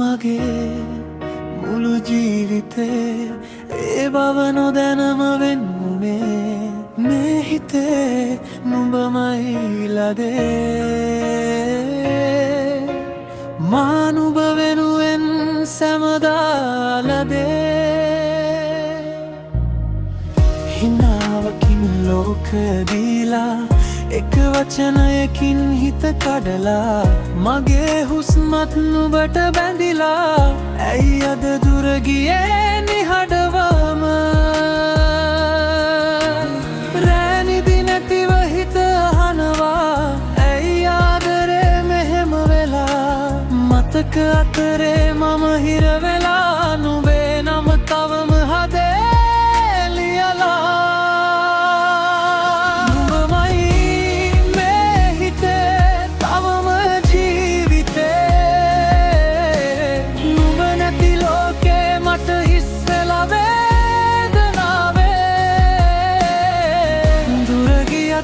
මගේ මුළු ජීවිතේ ඒ බව නොදැනම වෙන්නුනේ මේ හිතේ නුඹමයි ලදේ මා නුඹ වෙනුවෙන් සැමදාලදේ හිනාවකින් ලෝක දීලා එක වචනයකින් හිත කඩලා මගේ හුස්මත් නුඹට බැඳිලා ඇයි අද දුර ගියේ නිහඬවම රැනිදි නැතිව හිත අහනවා ඇයි ආදරේ මෙහෙම වෙලා මතක අතරේ මම හිර වෙලා නුඹේ නම තවම හදේ ලියලා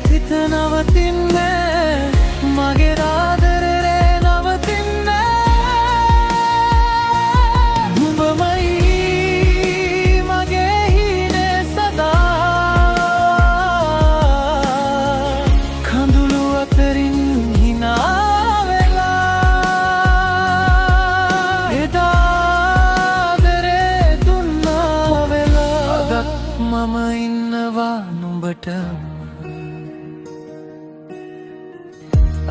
හිත නවතින්නේ මගේ ආදරේ නවතින්නේ නුඹමයි මගේ හිනේ සදා කඳුළු අතරින් හිනා වෙලා එදා ආදරේ දුන්නා වෙලා අදත් මම ඉන්නවා නුඹට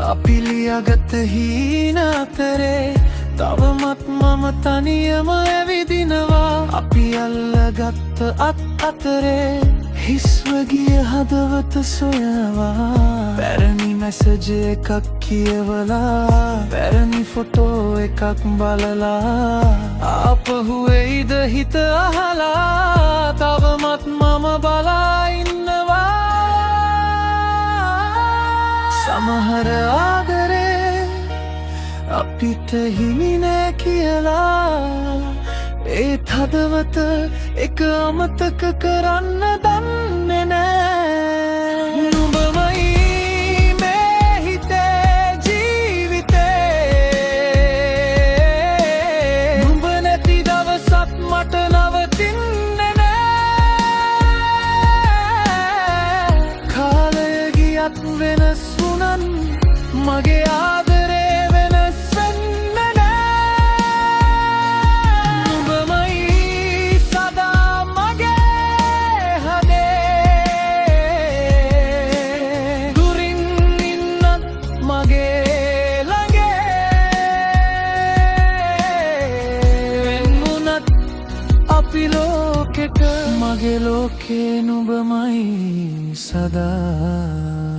අපි ලියාගත් හීන අතරේ තවමත් මම තනියම ඇවිදිනවා අපි අල්ලගත් අත් අතරේ හිස්ව ගිය හදවත සොයනවා පැරණි මැසේජ් එකක් කියවලා පැරණි ෆොටෝ එකක් බලලා ආපහු එයිද හිත අහලා තවමත් මම බලා ඉන්නවා සමහර ආදරේ අපිට හිමි නෑ කියලා ඒත් හදවත එක අමතක කරන්න දන්නේ නෑ නුඹමයි මේ හිතේ ජීවිතේ නුඹ නැති දවසක් මට නවතින්නේ නෑ කාලය ගියත් වෙනස් මගේ ආදරේ වෙනස් වෙන්නේ නෑ නුඹමයි සදා මගේ හදේ දුරින් ඉන්නත් මගේ ළඟේ වෙන්වුණත් අපි ලෝකෙට මගේ ලෝකේ නුඹමයි සදා